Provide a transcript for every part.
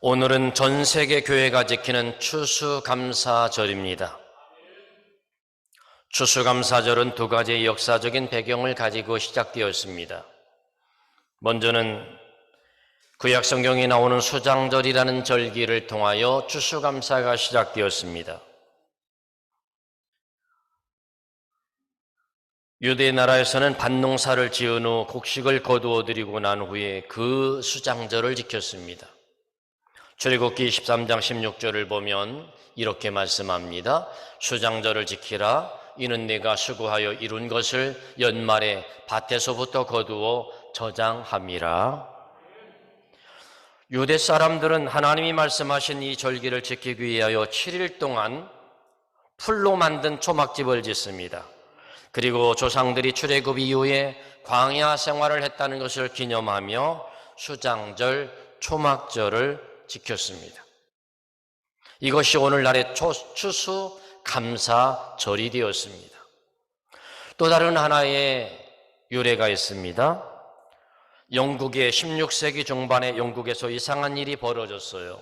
오늘은 전 세계 교회가 지키는 추수감사절입니다. 추수감사절은 두 가지의 역사적인 배경을 가지고 시작되었습니다. 먼저는 구약 성경에 나오는 수장절이라는 절기를 통하여 추수감사가 시작되었습니다. 유대 나라에서는 밭농사를 지은 후 곡식을 거두어 드리고 난 후에 그 수장절을 지켰습니다. 출애굽기 13장 16절을 보면 이렇게 말씀합니다. 수장절을 지키라. 이는 내가 수고하여 이룬 것을 연말에 밭에서부터 거두어 저장함이라. 유대 사람들은 하나님이 말씀하신 이 절기를 지키기 위하여 7일 동안 풀로 만든 초막집을 짓습니다. 그리고 조상들이 출애굽 이후에 광야 생활을 했다는 것을 기념하며 수장절, 초막절을 지켰습니다. 이것이 오늘날의 추수감사절이 되었습니다. 또 다른 하나의 유래가 있습니다. 영국의 16세기 중반에 영국에서 이상한 일이 벌어졌어요.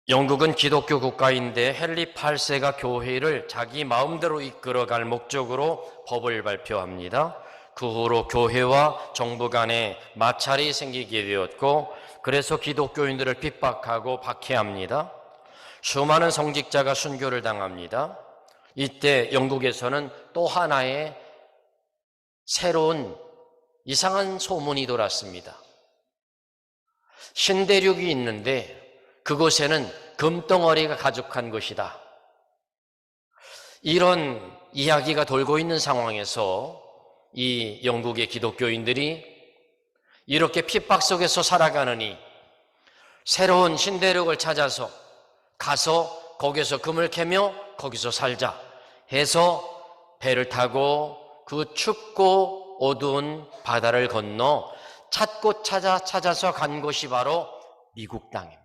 영국은 기독교 국가인데 헨리 8세가 교회를 자기 마음대로 이끌어갈 목적으로 법을 발표합니다. 그 후로 교회와 정부 간에 마찰이 생기게 되었고, 그래서 기독교인들을 핍박하고 박해합니다. 수많은 성직자가 순교를 당합니다. 이때 영국에서는 또 하나의 새로운 이상한 소문이 돌았습니다. 신대륙이 있는데 그곳에는 금덩어리가 가득한 것이다. 이런 이야기가 돌고 있는 상황에서 이 영국의 기독교인들이 이렇게 핍박 속에서 살아가느니 새로운 신대륙을 찾아서 가서 거기서 금을 캐며 거기서 살자 해서 배를 타고 그 춥고 어두운 바다를 건너 찾고 찾아서 간 곳이 바로 미국 땅입니다.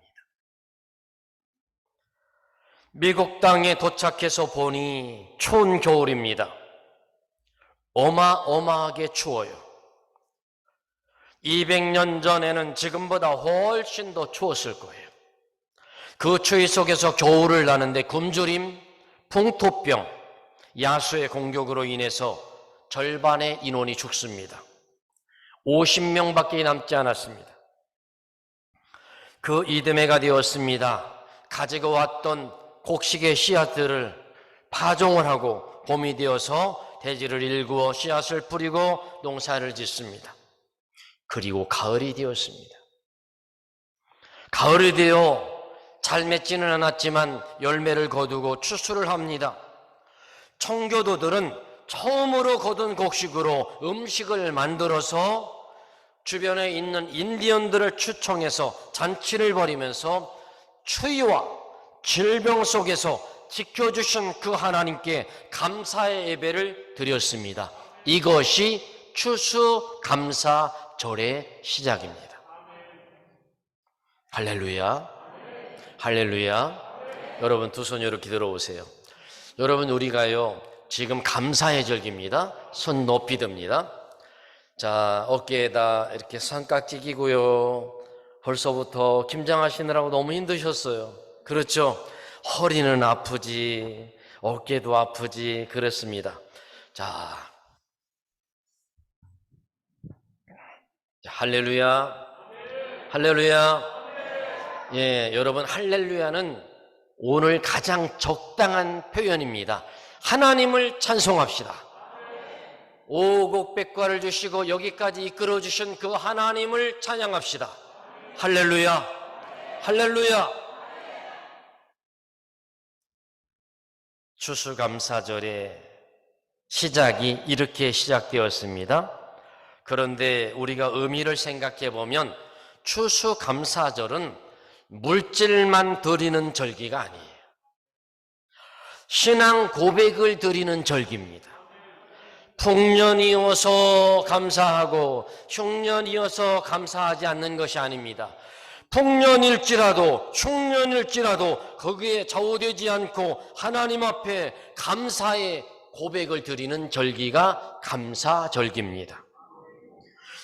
미국 땅에 도착해서 보니 추운 겨울입니다. 어마어마하게 추워요. 200년 전에는 지금보다 훨씬 더 추웠을 거예요. 그 추위 속에서 겨울을 나는데 굶주림, 풍토병, 야수의 공격으로 인해서 절반의 인원이 죽습니다. 50명밖에 남지 않았습니다. 그 이듬해가 되었습니다. 가지고 왔던 곡식의 씨앗들을 파종을 하고 봄이 되어서 대지를 일구어 씨앗을 뿌리고 농사를 짓습니다. 그리고 가을이 되었습니다. 가을이 되어 잘 맺지는 않았지만 열매를 거두고 추수를 합니다. 청교도들은 처음으로 거둔 곡식으로 음식을 만들어서 주변에 있는 인디언들을 추청해서 잔치를 벌이면서 추위와 질병 속에서 지켜주신 그 하나님께 감사의 예배를 드렸습니다. 이것이 추수감사절의 시작입니다. 할렐루야, 할렐루야. 여러분 두 손 이렇게 들어오세요. 여러분 우리가요 지금 감사의 절기입니다. 손 높이 듭니다. 자, 어깨에다 이렇게 손깍지 끼고요. 벌써부터 김장하시느라고 너무 힘드셨어요. 그렇죠? 허리는 아프지, 어깨도 아프지, 그렇습니다. 자, 할렐루야, 할렐루야. 예, 여러분 할렐루야는 오늘 가장 적당한 표현입니다. 하나님을 찬송합시다. 오곡백과를 주시고 여기까지 이끌어 주신 그 하나님을 찬양합시다. 할렐루야, 할렐루야. 추수감사절의 시작이 이렇게 시작되었습니다. 그런데 우리가 의미를 생각해 보면 추수감사절은 물질만 드리는 절기가 아니에요. 신앙 고백을 드리는 절기입니다. 풍년이어서 감사하고 흉년이어서 감사하지 않는 것이 아닙니다. 풍년일지라도 흉년일지라도 거기에 좌우되지 않고 하나님 앞에 감사의 고백을 드리는 절기가 감사절기입니다.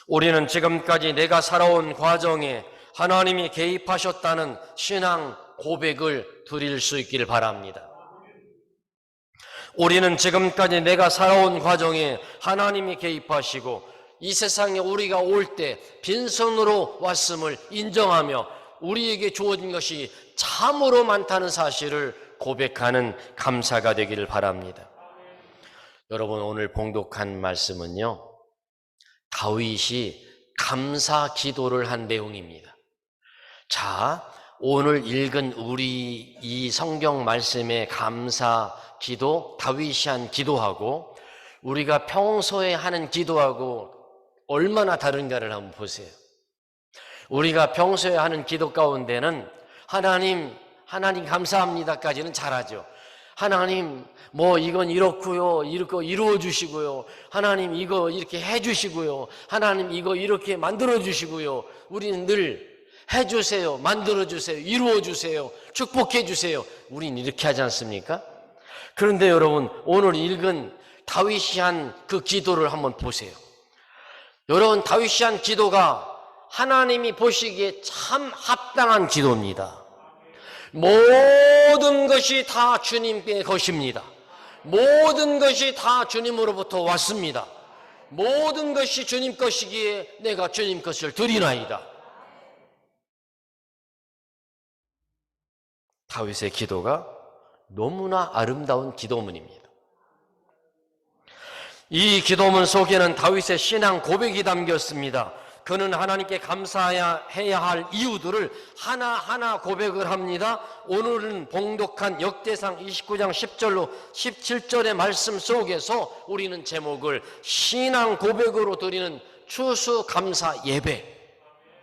우리는 지금까지 내가 살아온 과정에 하나님이 개입하셨다는 신앙 고백을 드릴 수 있기를 바랍니다. 우리는 지금까지 내가 살아온 과정에 하나님이 개입하시고 이 세상에 우리가 올 때 빈손으로 왔음을 인정하며 우리에게 주어진 것이 참으로 많다는 사실을 고백하는 감사가 되기를 바랍니다. 여러분, 오늘 봉독한 말씀은요, 다윗이 감사 기도를 한 내용입니다. 자, 오늘 읽은 우리 이 성경 말씀의 감사 기도, 다윗이 한 기도하고 우리가 평소에 하는 기도하고 얼마나 다른가를 한번 보세요. 우리가 평소에 하는 기도 가운데는 하나님 감사합니다까지는 잘하죠. 하나님 이건 이렇고요, 이렇게 이루어 주시고요, 하나님 이거 이렇게 해 주시고요, 하나님 이거 이렇게 만들어 주시고요. 우리는 늘 해 주세요, 만들어 주세요, 이루어 주세요, 축복해 주세요. 우리는 이렇게 하지 않습니까? 그런데 여러분, 오늘 읽은 다윗이 한 그 기도를 한번 보세요. 여러분, 다윗이 한 기도가 하나님이 보시기에 참 합당한 기도입니다. 모든 것이 다 주님의 것입니다. 모든 것이 다 주님으로부터 왔습니다. 모든 것이 주님 것이기에 내가 주님 것을 드리나이다. 다윗의 기도가 너무나 아름다운 기도문입니다. 이 기도문 속에는 다윗의 신앙 고백이 담겼습니다. 그는 하나님께 감사해야 할 이유들을 하나하나 고백을 합니다. 오늘은 봉독한 역대상 29장 10절로 17절의 말씀 속에서 우리는 제목을 신앙 고백으로 드리는 추수감사 예배,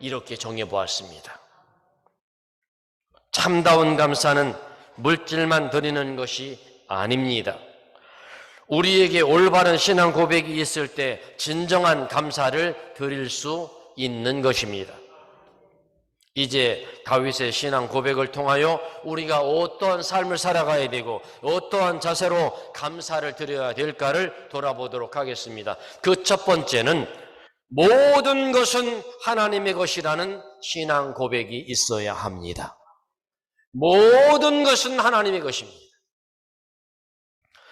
이렇게 정해보았습니다. 참다운 감사는 물질만 드리는 것이 아닙니다. 우리에게 올바른 신앙 고백이 있을 때 진정한 감사를 드릴 수 있는 것입니다. 이제 다윗의 신앙 고백을 통하여 우리가 어떠한 삶을 살아가야 되고 어떠한 자세로 감사를 드려야 될까를 돌아보도록 하겠습니다. 그 첫 번째는 모든 것은 하나님의 것이라는 신앙 고백이 있어야 합니다. 모든 것은 하나님의 것입니다.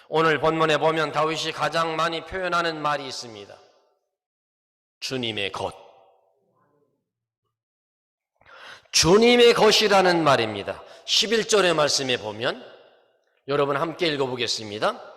오늘 본문에 보면 다윗이 가장 많이 표현하는 말이 있습니다. 주님의 것. 주님의 것이라는 말입니다. 11절의 말씀에 보면 여러분 함께 읽어보겠습니다.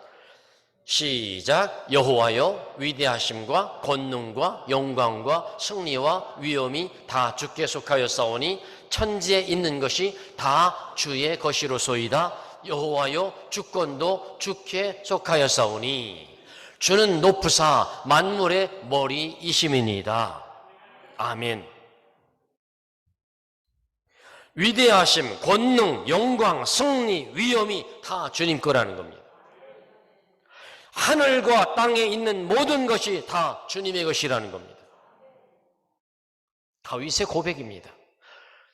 시작. 여호와여, 위대하심과 권능과 영광과 승리와 위엄이 다 주께 속하였사오니 천지에 있는 것이 다 주의 것이로소이다. 여호와여, 주권도 주께 속하였사오니 주는 높으사 만물의 머리이심이니이다. 아멘. 위대하심, 권능, 영광, 승리, 위엄이 다 주님 거라는 겁니다. 하늘과 땅에 있는 모든 것이 다 주님의 것이라는 겁니다. 다윗의 고백입니다.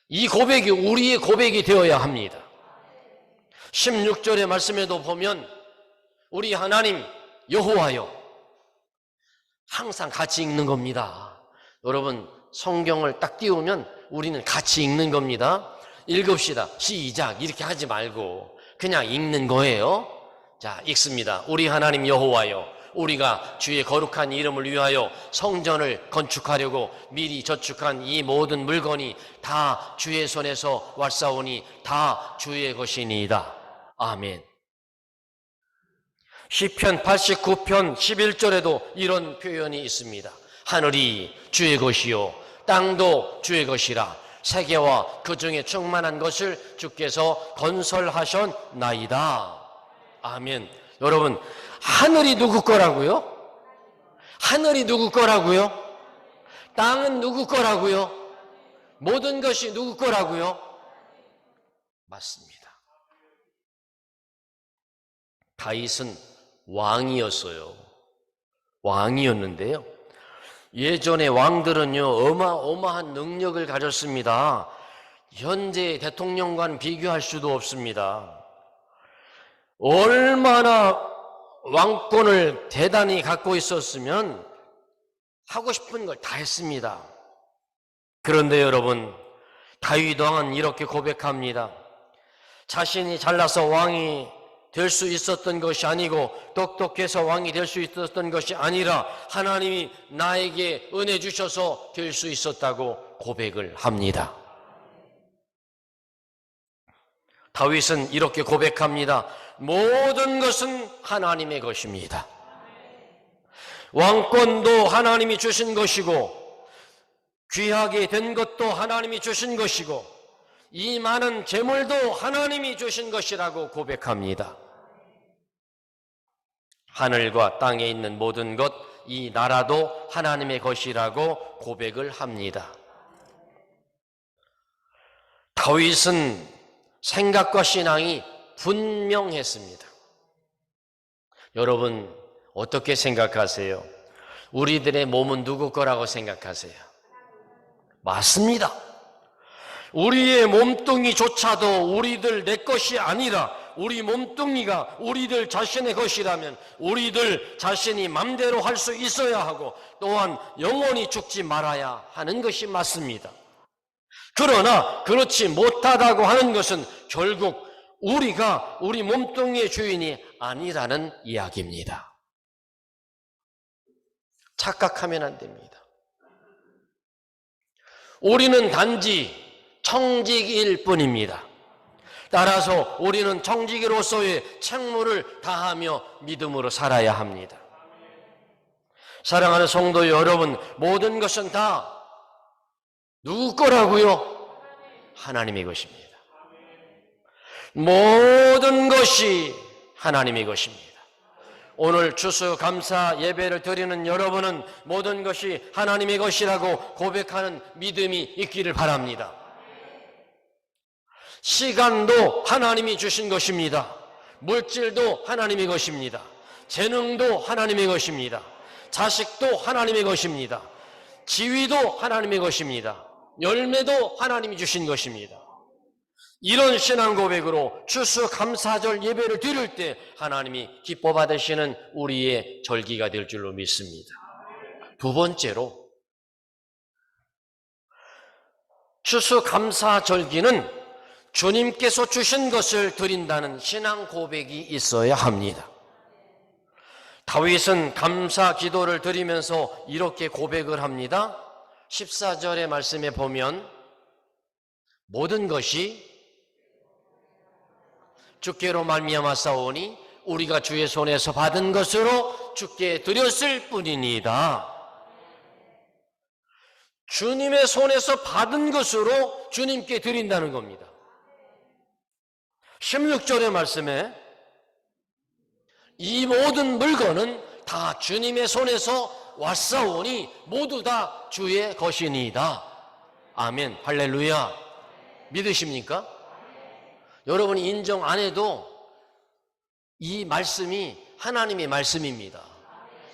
이 고백이 우리의 고백이 되어야 합니다. 16절의 말씀에도 보면 우리 하나님 여호와여, 항상 같이 읽는 겁니다. 여러분, 성경을 딱 띄우면 우리는 같이 읽는 겁니다. 읽읍시다. 시작. 이렇게 하지 말고 그냥 읽는 거예요. 자, 읽습니다. 우리 하나님 여호와여, 우리가 주의 거룩한 이름을 위하여 성전을 건축하려고 미리 저축한 이 모든 물건이 다 주의 손에서 왔사오니 다 주의 것이니이다. 아멘. 시편 89편 11절에도 이런 표현이 있습니다. 하늘이 주의 것이요 땅도 주의 것이라 세계와 그 중에 충만한 것을 주께서 건설하셨나이다. 아멘. 여러분, 하늘이 누구 거라고요? 하늘이 누구 거라고요? 땅은 누구 거라고요? 모든 것이 누구 거라고요? 맞습니다. 다윗은 왕이었어요. 왕이었는데요, 예전의 왕들은요 어마어마한 능력을 가졌습니다. 현재 대통령과는 비교할 수도 없습니다. 얼마나 왕권을 대단히 갖고 있었으면 하고 싶은 걸 다 했습니다. 그런데 여러분, 다윗 왕은 이렇게 고백합니다. 자신이 잘나서 왕이 될 수 있었던 것이 아니고 똑똑해서 왕이 될 수 있었던 것이 아니라 하나님이 나에게 은혜 주셔서 될 수 있었다고 고백을 합니다. 다윗은 이렇게 고백합니다. 모든 것은 하나님의 것입니다. 왕권도 하나님이 주신 것이고 귀하게 된 것도 하나님이 주신 것이고 이 많은 재물도 하나님이 주신 것이라고 고백합니다. 하늘과 땅에 있는 모든 것, 이 나라도 하나님의 것이라고 고백을 합니다. 다윗은 생각과 신앙이 분명했습니다. 여러분 어떻게 생각하세요? 우리들의 몸은 누구 거라고 생각하세요? 맞습니다. 우리의 몸뚱이조차도 우리들 내 것이 아니라 우리 몸뚱이가 우리들 자신의 것이라면 우리들 자신이 맘대로 할 수 있어야 하고 또한 영원히 죽지 말아야 하는 것이 맞습니다. 그러나 그렇지 못하다고 하는 것은 결국 우리가 우리 몸뚱이의 주인이 아니라는 이야기입니다. 착각하면 안 됩니다. 우리는 단지 청지기일 뿐입니다. 따라서 우리는 청지기로서의 책무를 다하며 믿음으로 살아야 합니다. 사랑하는 성도 여러분, 모든 것은 다 누구 거라고요? 하나님의 것입니다. 모든 것이 하나님의 것입니다. 오늘 추수감사 예배를 드리는 여러분은 모든 것이 하나님의 것이라고 고백하는 믿음이 있기를 바랍니다. 시간도 하나님이 주신 것입니다. 물질도 하나님의 것입니다. 재능도 하나님의 것입니다. 자식도 하나님의 것입니다. 지위도 하나님의 것입니다. 열매도 하나님이 주신 것입니다. 이런 신앙 고백으로 추수감사절 예배를 드릴 때 하나님이 기뻐 받으시는 우리의 절기가 될 줄로 믿습니다. 두 번째로 추수감사절기는 주님께서 주신 것을 드린다는 신앙 고백이 있어야 합니다. 다윗은 감사 기도를 드리면서 이렇게 고백을 합니다. 14절의 말씀에 보면 모든 것이 주께로 말미암아 싸우니 우리가 주의 손에서 받은 것으로 주께 드렸을 뿐이니이다. 주님의 손에서 받은 것으로 주님께 드린다는 겁니다. 16절의 말씀에 이 모든 물건은 다 주님의 손에서 왔사오니 모두 다 주의 것이니이다. 아멘, 할렐루야. 믿으십니까? 여러분이 인정 안 해도 이 말씀이 하나님의 말씀입니다.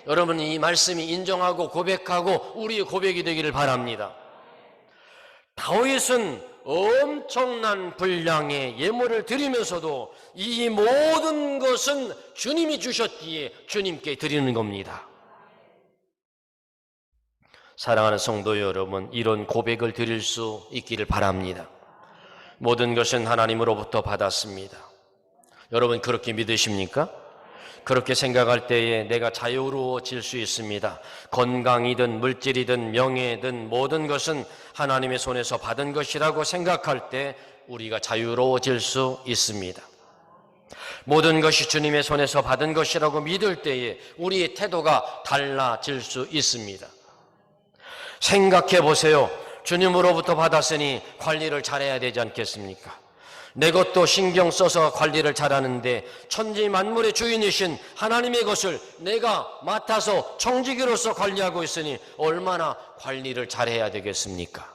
여러분이 이 말씀이 인정하고 고백하고 우리의 고백이 되기를 바랍니다. 다윗은 엄청난 분량의 예물을 드리면서도 이 모든 것은 주님이 주셨기에 주님께 드리는 겁니다. 사랑하는 성도 여러분, 이런 고백을 드릴 수 있기를 바랍니다. 모든 것은 하나님으로부터 받았습니다. 여러분 그렇게 믿으십니까? 그렇게 생각할 때에 내가 자유로워질 수 있습니다. 건강이든 물질이든 명예든 모든 것은 하나님의 손에서 받은 것이라고 생각할 때 우리가 자유로워질 수 있습니다. 모든 것이 주님의 손에서 받은 것이라고 믿을 때에 우리의 태도가 달라질 수 있습니다. 생각해 보세요. 주님으로부터 받았으니 관리를 잘해야 되지 않겠습니까? 내 것도 신경 써서 관리를 잘하는데 천지 만물의 주인이신 하나님의 것을 내가 맡아서 청지기로서 관리하고 있으니 얼마나 관리를 잘해야 되겠습니까?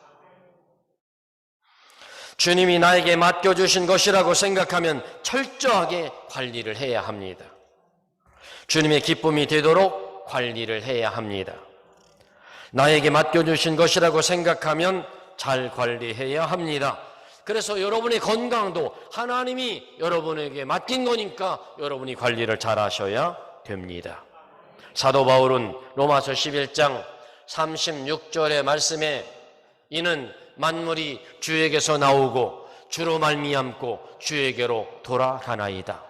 주님이 나에게 맡겨주신 것이라고 생각하면 철저하게 관리를 해야 합니다. 주님의 기쁨이 되도록 관리를 해야 합니다. 나에게 맡겨주신 것이라고 생각하면 잘 관리해야 합니다. 그래서 여러분의 건강도 하나님이 여러분에게 맡긴 거니까 여러분이 관리를 잘 하셔야 됩니다. 사도 바울은 로마서 11장 36절의 말씀에 이는 만물이 주에게서 나오고 주로 말미암고 주에게로 돌아가나이다.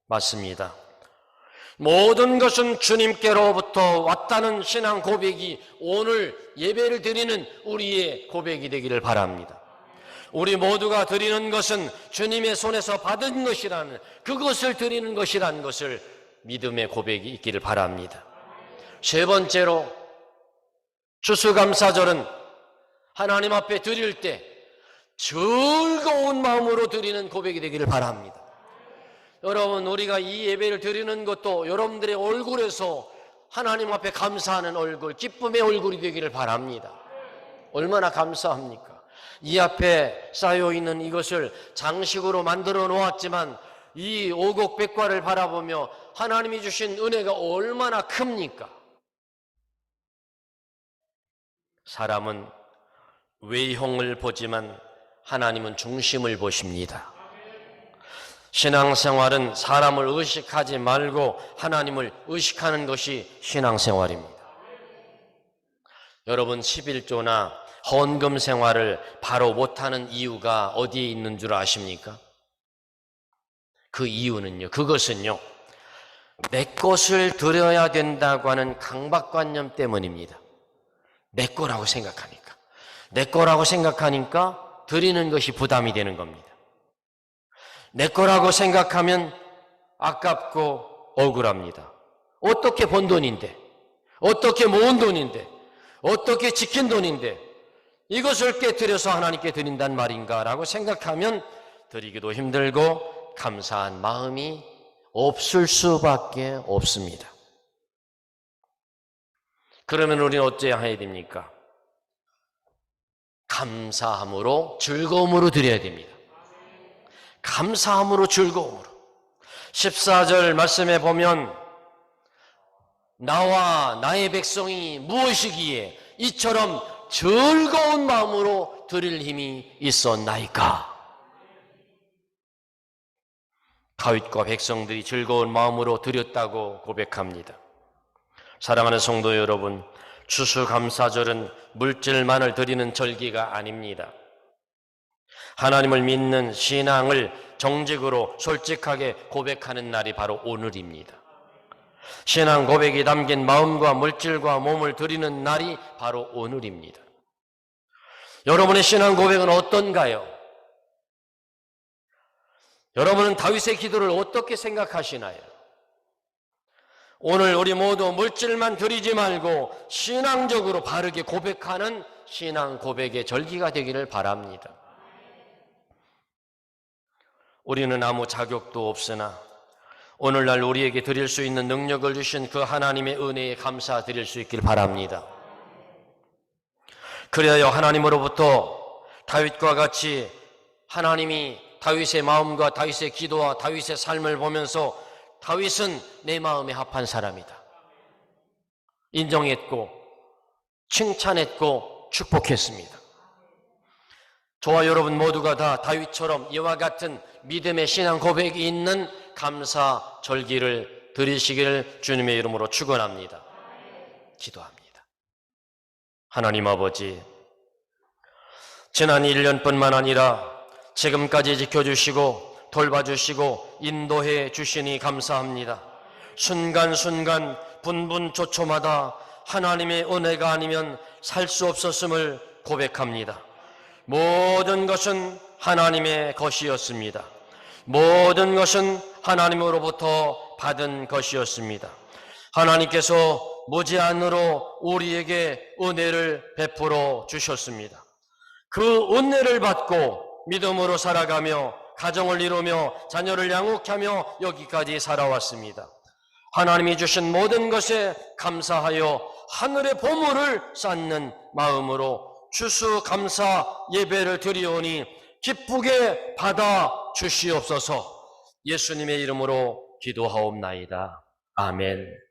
맞습니다. 모든 것은 주님께로부터 왔다는 신앙 고백이 오늘 예배를 드리는 우리의 고백이 되기를 바랍니다. 우리 모두가 드리는 것은 주님의 손에서 받은 것이라는, 그것을 드리는 것이라는 것을 믿음의 고백이 있기를 바랍니다. 세 번째로, 추수감사절은 하나님 앞에 드릴 때 즐거운 마음으로 드리는 고백이 되기를 바랍니다. 여러분, 우리가 이 예배를 드리는 것도 여러분들의 얼굴에서 하나님 앞에 감사하는 얼굴, 기쁨의 얼굴이 되기를 바랍니다. 얼마나 감사합니까? 이 앞에 쌓여있는 이것을 장식으로 만들어 놓았지만 이 오곡백과를 바라보며 하나님이 주신 은혜가 얼마나 큽니까? 사람은 외형을 보지만 하나님은 중심을 보십니다. 신앙생활은 사람을 의식하지 말고 하나님을 의식하는 것이 신앙생활입니다. 여러분, 11조나 헌금 생활을 바로 못하는 이유가 어디에 있는 줄 아십니까? 그 이유는요, 그것은요, 내 것을 드려야 된다고 하는 강박관념 때문입니다. 내 거라고 생각하니까. 내 거라고 생각하니까 드리는 것이 부담이 되는 겁니다. 내 거라고 생각하면 아깝고 억울합니다. 어떻게 번 돈인데, 어떻게 모은 돈인데, 어떻게 지킨 돈인데 이것을 깨뜨려서 하나님께 드린단 말인가 라고 생각하면 드리기도 힘들고 감사한 마음이 없을 수밖에 없습니다. 그러면 우리는 어째야 해야 됩니까? 감사함으로, 즐거움으로 드려야 됩니다. 감사함으로, 즐거움으로. 14절 말씀에 보면 나와 나의 백성이 무엇이기에 이처럼 즐거운 마음으로 드릴 힘이 있었나이까? 다윗과 백성들이 즐거운 마음으로 드렸다고 고백합니다. 사랑하는 성도 여러분, 추수감사절은 물질만을 드리는 절기가 아닙니다. 하나님을 믿는 신앙을 정직으로 솔직하게 고백하는 날이 바로 오늘입니다. 신앙 고백이 담긴 마음과 물질과 몸을 드리는 날이 바로 오늘입니다. 여러분의 신앙 고백은 어떤가요? 여러분은 다윗의 기도를 어떻게 생각하시나요? 오늘 우리 모두 물질만 드리지 말고 신앙적으로 바르게 고백하는 신앙 고백의 절기가 되기를 바랍니다. 우리는 아무 자격도 없으나 오늘날 우리에게 드릴 수 있는 능력을 주신 그 하나님의 은혜에 감사드릴 수 있길 바랍니다. 그래야 하나님으로부터 다윗과 같이 하나님이 다윗의 마음과 다윗의 기도와 다윗의 삶을 보면서 다윗은 내 마음에 합한 사람이다 인정했고 칭찬했고 축복했습니다. 저와 여러분 모두가 다 다윗처럼 이와 같은 믿음의 신앙 고백이 있는 감사 절기를 드리시기를 주님의 이름으로 축원합니다. 기도합니다. 하나님 아버지, 지난 1년뿐만 아니라 지금까지 지켜주시고 돌봐주시고 인도해 주시니 감사합니다. 순간순간 분분초초마다 하나님의 은혜가 아니면 살 수 없었음을 고백합니다. 모든 것은 하나님의 것이었습니다. 모든 것은 하나님으로부터 받은 것이었습니다. 하나님께서 무제한으로 우리에게 은혜를 베풀어 주셨습니다. 그 은혜를 받고 믿음으로 살아가며 가정을 이루며 자녀를 양육하며 여기까지 살아왔습니다. 하나님이 주신 모든 것에 감사하여 하늘의 보물을 쌓는 마음으로 추수감사 예배를 드리오니 기쁘게 받아 주시옵소서. 예수님의 이름으로 기도하옵나이다. 아멘.